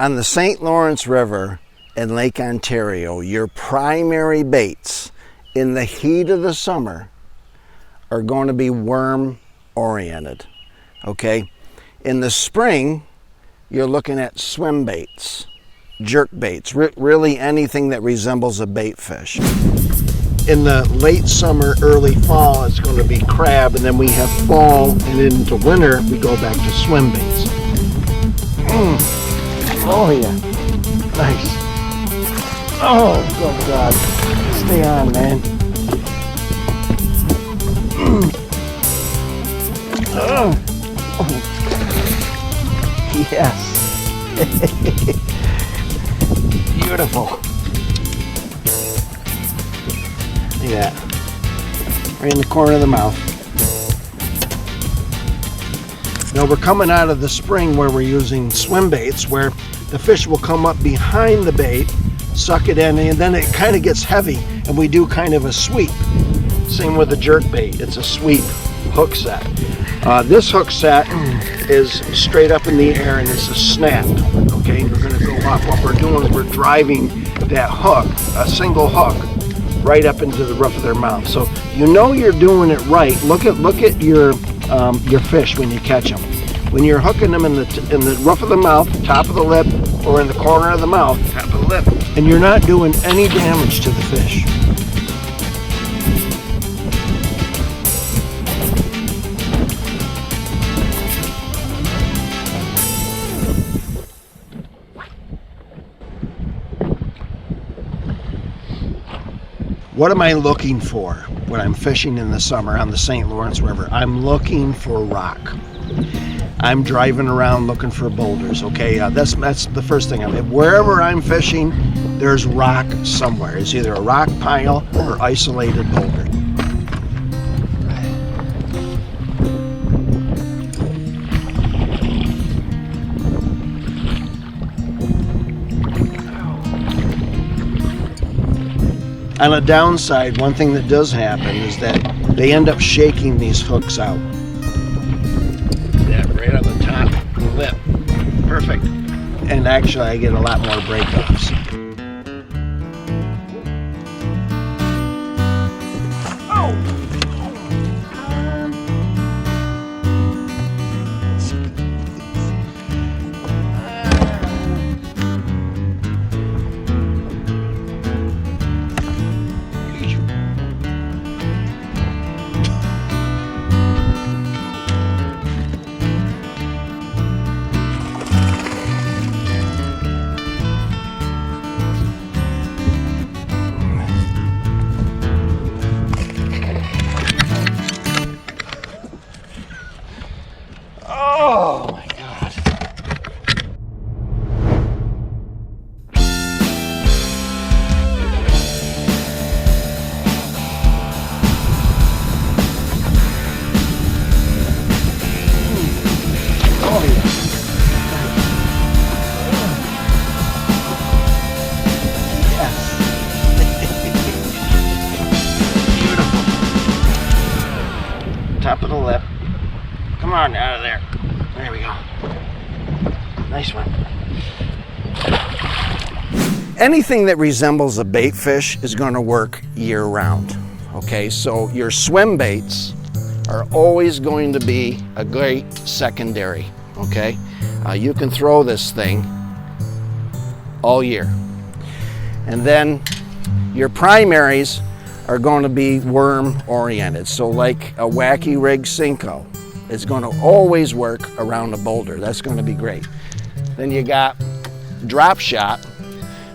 On the St. Lawrence River and Lake Ontario, your primary baits in the heat of the summer are going to be worm oriented, okay? In the spring, you're looking at swim baits, jerk baits, really anything that resembles a bait fish. In the late summer, early fall, it's going to be crab, and then we have fall, and into winter, we go back to swim baits. Oh yeah, nice. Oh, good God. Stay on, man. Oh. Yes. Beautiful. Look at that. Right in the corner of the mouth. Now we're coming out of the spring where we're using swim baits, where the fish will come up behind the bait, suck it in, and then it kind of gets heavy, and we do kind of a sweep. Same with the jerk bait, it's a sweep hook set. This hook set is straight up in the air and it's a snap. Okay, we're going to go up. What we're doing is we're driving that hook, a single hook, right up into the roof of their mouth. So you know you're doing it right. Look at your fish when you catch them. When you're hooking them in the roof of the mouth, top of the lip, or in the corner of the mouth, top of the lip, and you're not doing any damage to the fish. What am I looking for when I'm fishing in the summer on the St. Lawrence River? I'm looking for rock. I'm driving around looking for boulders, okay? That's the first thing. Wherever I'm fishing, there's rock somewhere. It's either a rock pile or isolated boulder. On a downside, one thing that does happen is that they end up shaking these hooks out. That right on the top of the lip. Perfect. And actually, I get a lot more break-offs. Oh! Oh my God. Oh yeah. Yes. Beautiful. Top of the lip. Come on, out of there. There we go. Nice one. Anything that resembles a bait fish is going to work year round. Okay, so your swim baits are always going to be a great secondary. Okay, you can throw this thing all year. And then your primaries are going to be worm oriented. So like a wacky rig Cinco. It's going to always work around a boulder. That's going to be great. Then you got drop shot.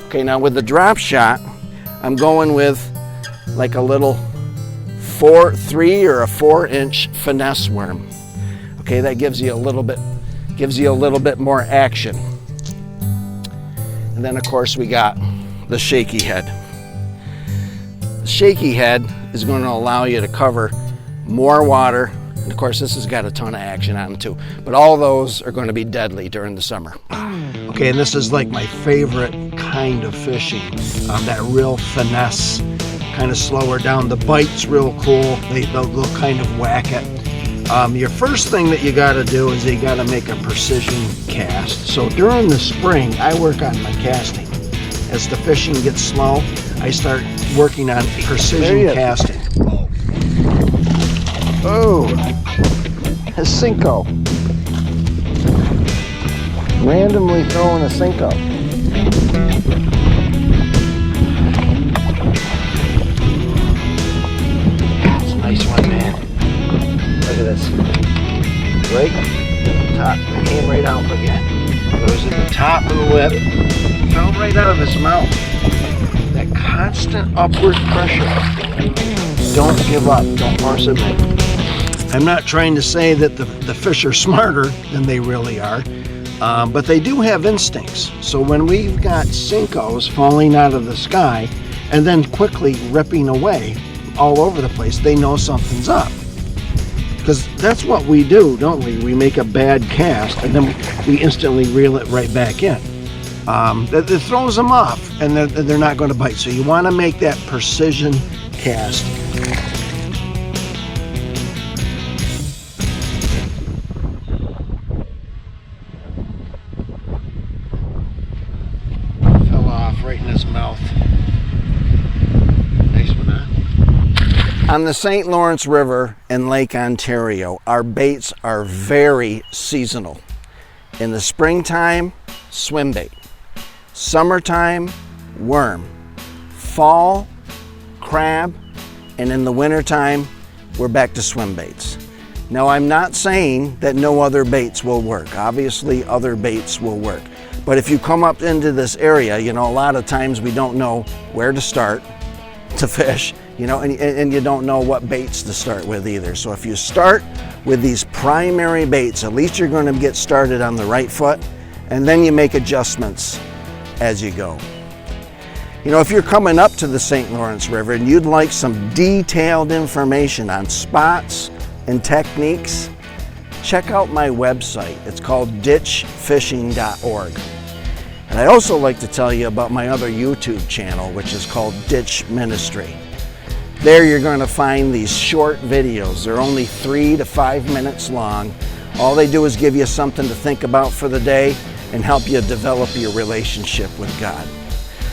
Okay, now with the drop shot, I'm going with like a little 3 or a 4-inch finesse worm. Okay, that gives you a little bit more action. And then of course we got the shaky head. The shaky head is going to allow you to cover more water. And of course, this has got a ton of action on it too. But all those are going to be deadly during the summer. Okay, and this is like my favorite kind of fishing. That real finesse, kind of slower down. The bite's real cool. They'll kind of whack it. Your first thing that you got to do is you got to make a precision cast. So during the spring, I work on my casting. As the fishing gets slow, I start working on precision casting. Oh, a Cinco. Randomly throwing a Cinco. It's a nice one, man. Look at this. Right top, it came right out again. Goes in the top of the lip, fell right out of his mouth. That constant upward pressure. Don't give up, don't force it. I'm not trying to say that the fish are smarter than they really are, but they do have instincts. So when we've got Cincos falling out of the sky and then quickly ripping away all over the place, they know something's up. Because that's what we do, don't we? We make a bad cast and then we instantly reel it right back in. It throws them off and they're not going to bite. So you want to make that precision cast. Fell off right in his mouth. Nice one, huh? On the St. Lawrence River in Lake Ontario, our baits are very seasonal. In the springtime, swim bait. Summertime, worm. Fall, crab. And in the wintertime, we're back to swim baits. Now, I'm not saying that no other baits will work. Obviously, other baits will work. But if you come up into this area, you know, a lot of times we don't know where to start to fish, you know, and you don't know what baits to start with either. So if you start with these primary baits, at least you're going to get started on the right foot, and then you make adjustments as you go. You know, if you're coming up to the St. Lawrence River and you'd like some detailed information on spots and techniques, check out my website. It's called ditchfishing.org. And I also like to tell you about my other YouTube channel, which is called Ditch Ministry. There you're going to find these short videos. They're only 3 to 5 minutes long. All they do is give you something to think about for the day and help you develop your relationship with God.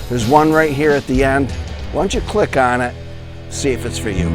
There's one right here at the end. Why don't you click on it, see if it's for you.